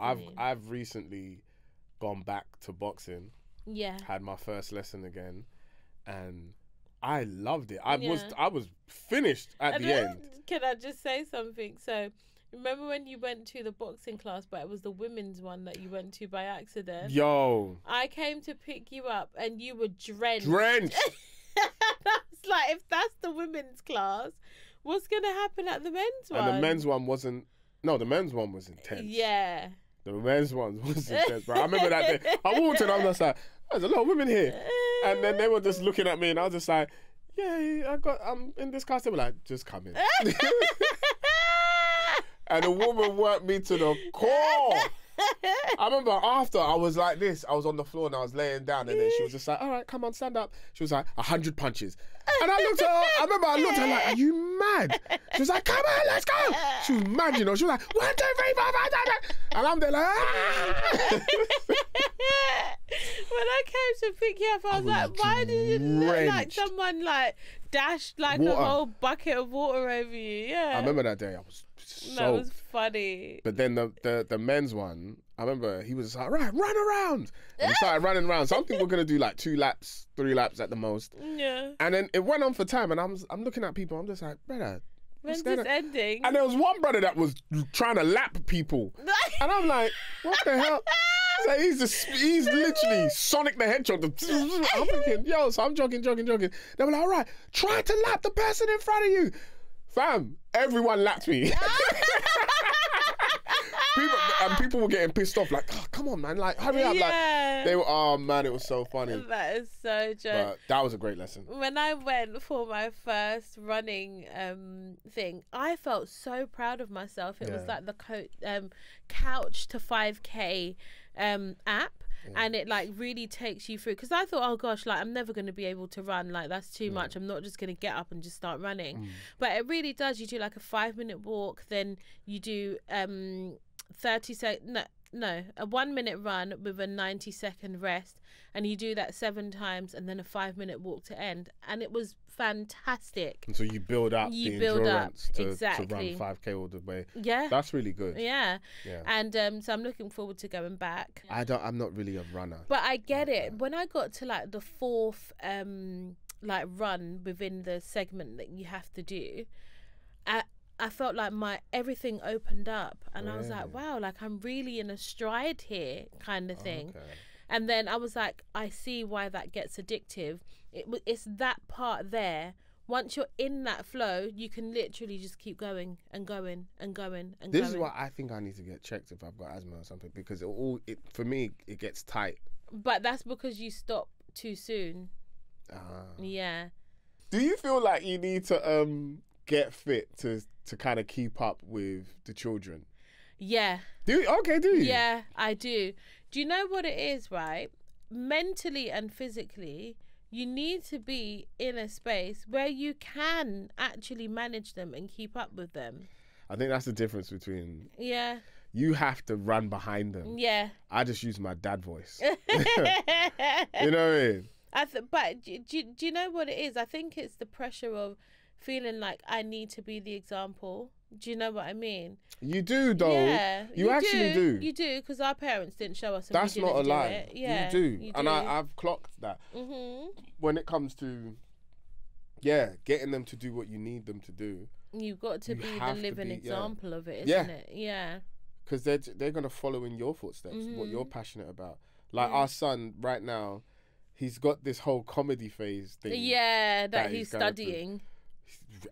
I've recently gone back to boxing. Yeah. Had my first lesson again, and I loved it. I was finished at the end. Can I just say something? So, remember when you went to the boxing class, but it was the women's one that you went to by accident? Yo. I came to pick you up and you were drenched. That's like, if that's the women's class, what's going to happen at the men's one? And the men's one wasn't... No, the men's one was intense. Yeah. The men's one was intense, bro. I remember that day. I walked in, I was just like, there's a lot of women here. And then they were just looking at me and I was just like, yeah, I'm in this class. They were like, just come in. And the woman worked me to the core. I remember after, I was like this. I was on the floor and I was laying down, and then she was just like, all right, come on, stand up. She was like, 100 punches. And I looked at her, I remember I looked at her like, are you mad? She was like, come on, let's go. She was mad, you know. She was like, 1, 2, 3, 4, 5, 6, 7. And I'm there like, ah. When I came to pick you up, I was like, why did it look like someone like dashed like a whole bucket of water over you? Yeah. I remember that day. I was soaked. That was funny. But then the men's one, I remember he was just like, right, run around. And he started running around. So I think we're going to do like 2 laps, 3 laps at the most. Yeah. And then it went on for time, and I'm looking at people, I'm just like, brother, when's this ending? And there was one brother that was trying to lap people. And I'm like, what the hell? So he's literally Sonic the Hedgehog. I'm thinking, yo, so I'm jogging. They were like, all right, try to lap the person in front of you. Fam, everyone lapped me. People were getting pissed off, like, oh, come on, man, like, hurry up. Yeah. Like, they were, oh man, it was so funny. That is so true. But that was a great lesson. When I went for my first running thing, I felt so proud of myself. It was like the Couch to 5K app. Yeah. And it like really takes you through, because I thought, oh gosh, like I'm never going to be able to run, like that's too much, I'm not just going to get up and just start running. But it really does. You do like a 5-minute walk, then you do a 1 minute run with a 90-second rest, and you do that 7 times, and then a 5-minute walk to end. And it was fantastic. And so you build up the endurance to run 5K all the way. Yeah, that's really good. Yeah. And so I'm looking forward to going back. I'm not really a runner, but I get it. When I got to like the 4th like run within the segment that you have to do, I felt like everything opened up, and I was like, wow, like I'm really in a stride here, kind of thing. Okay. And then I was like, I see why that gets addictive. It's that part there. Once you're in that flow, you can literally just keep going and going and going and This is why I think I need to get checked if I've got asthma or something, because for me, it gets tight. But that's because you stop too soon. Yeah. Do you feel like you need to get fit to kind of keep up with the children? Yeah. Do you? Yeah, I do. Do you know what it is, right? Mentally and physically, you need to be in a space where you can actually manage them and keep up with them. I think that's the difference between... Yeah. You have to run behind them. Yeah. I just use my dad voice. You know what I mean? But do you know what it is? I think it's the pressure of feeling like I need to be the example. Do you know what I mean? You do, though. Yeah, you actually do. You do, because our parents didn't show us. That's not a lie. It. Yeah, you do. And I've clocked that. When it comes to, getting them to do what you need them to do, you've got to be the living example of it, isn't it? Yeah. Because they're gonna follow in your footsteps, what you're passionate about. Like our son right now, he's got this whole comedy phase thing. Yeah, that he's studying.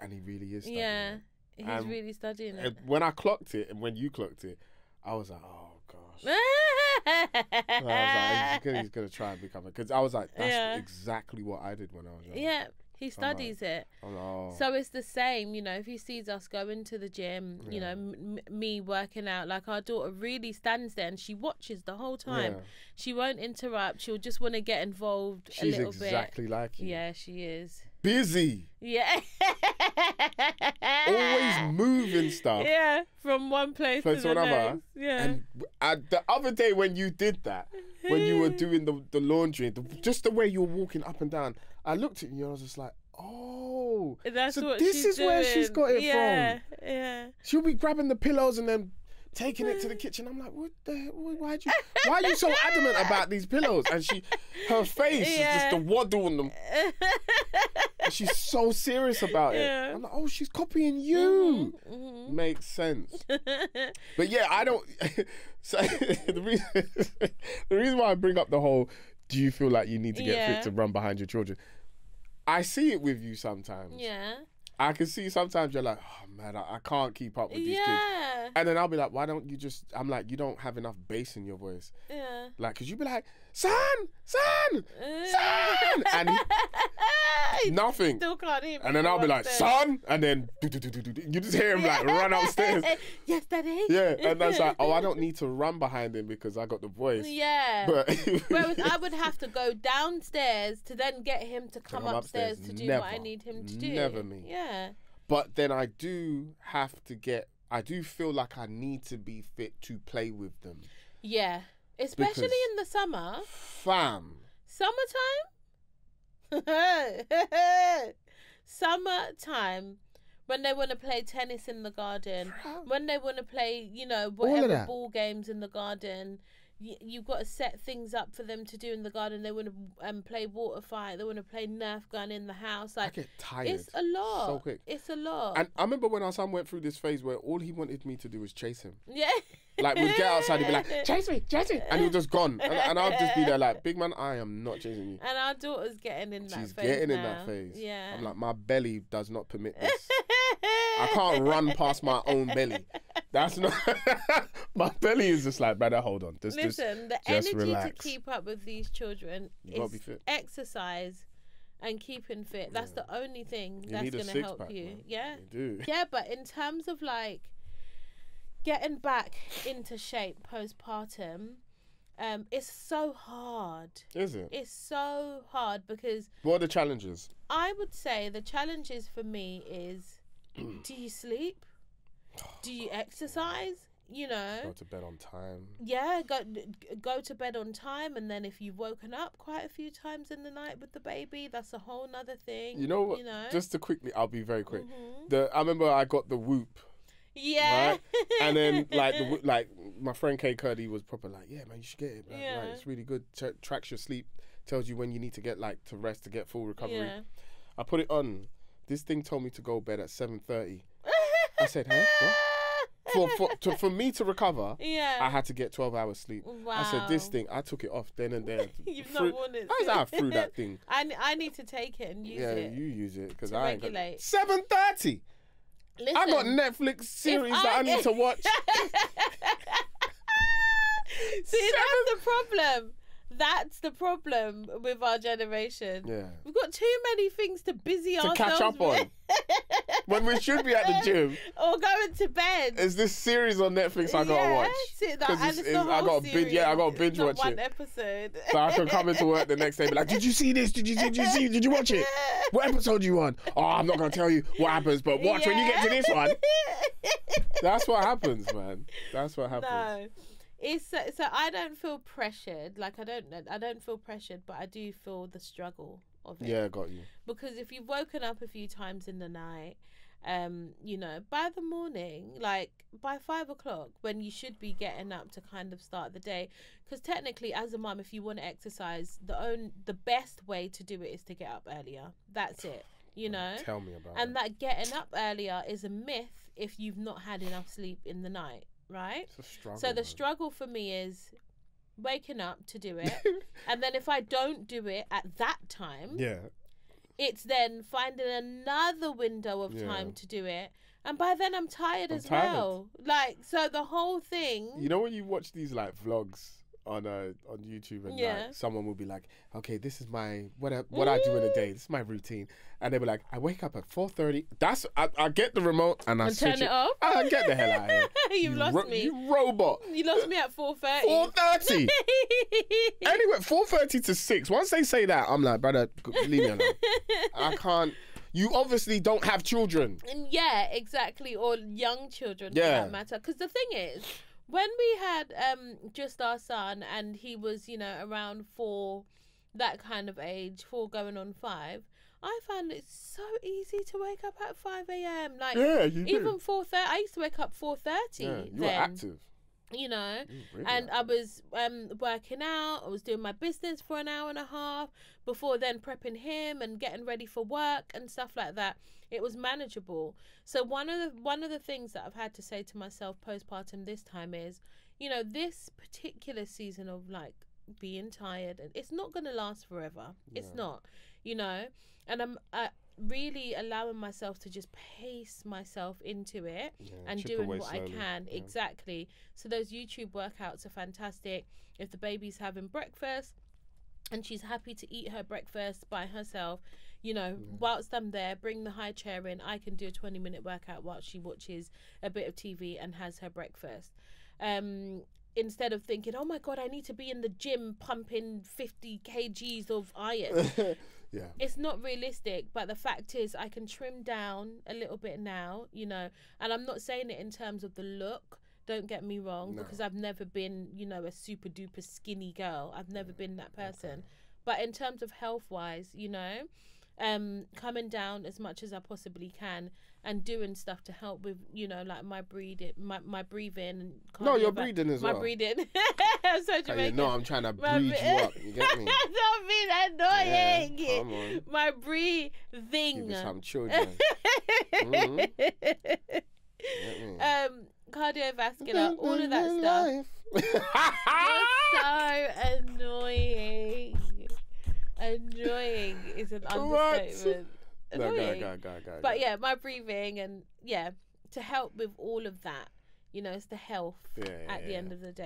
And he really is studying. Yeah, he's really studying it. When I clocked it and when you clocked it, I was like, oh gosh. I was like, he's gonna try and become it, because I was like, that's exactly what I did when I was young. Yeah, he studies it. Oh. So it's the same, you know, if he sees us going to the gym, you know, me working out, like our daughter really stands there and she watches the whole time. Yeah. She won't interrupt. She'll just want to get involved a little bit. She's exactly like you. Yeah, she is. Busy. Yeah. Always moving stuff. Yeah, from one place to another. Next. Yeah. And the other day when you did that, when you were doing the laundry, just the way you were walking up and down, I looked at you and I was just like, oh, that's so what this is doing. Where she's got it from. Yeah. She'll be grabbing the pillows and then taking it to the kitchen. I'm like, what the hell? Why are you so adamant about these pillows? And her face is just the waddle on them. And she's so serious about it. I'm like, oh, she's copying you. Makes sense. But yeah, I don't. So the reason why I bring up the whole, do you feel like you need to get fit to run behind your children? I see it with you sometimes. Yeah. I can see sometimes you're like, oh man, I can't keep up with these kids. And then I'll be like, why don't you just, I'm like, you don't have enough bass in your voice. Yeah. Like, cause you be like, son. And nothing. Still can't hear me. And then I'll be like, son. And then you just hear him like run upstairs. Yes, daddy. Yeah. And that's like, oh, I don't need to run behind him because I got the voice. Yeah. But whereas I would have to go downstairs to then get him to come upstairs to do what I need him to do. Never me. Yeah. But then I do feel like I need to be fit to play with them. Yeah. Especially in the summer. Fam. Summertime. When they want to play tennis in the garden. When they want to play, whatever ball games in the garden. You've got to set things up for them to do in the garden. They want to play water fight. They want to play Nerf gun in the house. Like, I get tired. It's a lot. So quick. It's a lot. And I remember when our son went through this phase where all he wanted me to do was chase him. Yeah. Like, we'd get outside, he'd be like, chase me. And he'd just gone. And I'd just be there like, big man, I am not chasing you. And our daughter's getting in that phase. She's getting in that phase. Yeah. I'm like, my belly does not permit this. I can't run past my own belly. That's not... My belly is just like, brother, hold on. Listen, the energy relax. To keep up with these children is exercise and keeping fit. That's the only thing that's going to help you. Man. Yeah. You do. Yeah, but in terms of like getting back into shape postpartum, it's so hard. Is it? It's so hard because... What are the challenges? I would say the challenges for me is, do you sleep? Do you exercise? Go to bed on time. Yeah, go to bed on time, and then if you've woken up quite a few times in the night with the baby, that's a whole nother thing. Just to quickly, I'll be very quick. I remember I got the Whoop. Yeah. Right? And then like my friend Kay Curdy was proper like, yeah man, you should get it. Man. Yeah. Like, it's really good. Tracks your sleep, tells you when you need to get to rest to get full recovery. Yeah. I put it on. This thing told me to go to bed at 7:30. I said, huh? What? For me to recover, I had to get 12 hours sleep. Wow. I said, this thing, I took it off then and there. You've not worn it. I threw that thing. I need to take it and use it. Yeah, you use it because I ain't got 7:30. Listen, I got Netflix series that I need to watch. See, that's the problem. That's the problem with our generation. Yeah. We've got too many things to busy ourselves catch up with. on. When we should be at the gym. Or going to bed. Is this series on Netflix I gotta watch? I got to binge watch one episode. So I can come into work the next day and be like, did you see this? Did you watch it? What episode you on? Oh, I'm not gonna tell you what happens, but watch when you get to this one. That's what happens, man. That's what happens. No. It's so I don't feel pressured. Like I don't feel pressured, but I do feel the struggle of it. Yeah, got you. Because if you've woken up a few times in the night, by the morning, like by 5 o'clock, when you should be getting up to kind of start the day, because technically, as a mum, if you want to exercise, the best way to do it is to get up earlier. That's it. Tell me about it. And that getting up earlier is a myth if you've not had enough sleep in the night. Right? It's a struggle, so the struggle for me is waking up to do it. And then if I don't do it at that time, it's then finding another window of time to do it. And by then I'm tired as well. Like, so the whole thing. When you watch these like vlogs on YouTube and like someone will be like, okay, this is my what I do in a day. This is my routine. And they'll be like, I wake up at 4:30. I get the remote and I turn it off. I get the hell out of here. You've lost me. You robot. You lost me at 4:30. 4:30. Anyway, 4:30 to 6. Once they say that, I'm like, brother, leave me alone. I can't. You obviously don't have children. Yeah, exactly. Or young children for that matter. Because the thing is, when we had just our son and he was, around 4, that kind of age, 4 going on 5, I found it so easy to wake up at 5 a.m. Like, you even 4:30. I used to wake up 4:30. Yeah, you were active. you know. Really And I was working out. I was doing my business for an hour and a half before then prepping him and getting ready for work and stuff like that. It was manageable. So one of the things that I've had to say to myself postpartum this time is, you know, this particular season of like being tired, and it's not going to last forever. It's not, you know. And I'm really allowing myself to just pace myself into it and doing what slowly. I can. Exactly. So those YouTube workouts are fantastic. If the baby's having breakfast and she's happy to eat her breakfast by herself, you know, whilst I'm there, bring the high chair in, I can do a 20-minute workout while she watches a bit of TV and has her breakfast. Instead of thinking, oh my God, I need to be in the gym pumping 50 kgs of iron. It's not realistic, but the fact is I can trim down a little bit now, you know, and I'm not saying it in terms of the look, don't get me wrong, because I've never been, you know, a super duper skinny girl. I've never been that person. But in terms of health wise, you know, coming down as much as I possibly can and doing stuff to help with, you know, like my breathing and no, you're breathing as well. My breathing. I'm so Jamaican. No, I'm trying to breathe you up. You get me? Don't be annoying. Yeah, come on. My breathing. Give me some children. Cardiovascular, all of that stuff. You're so annoying. Annoying is an understatement. No, go. But yeah, my breathing and to help with all of that, you know, it's the health at the end of the day.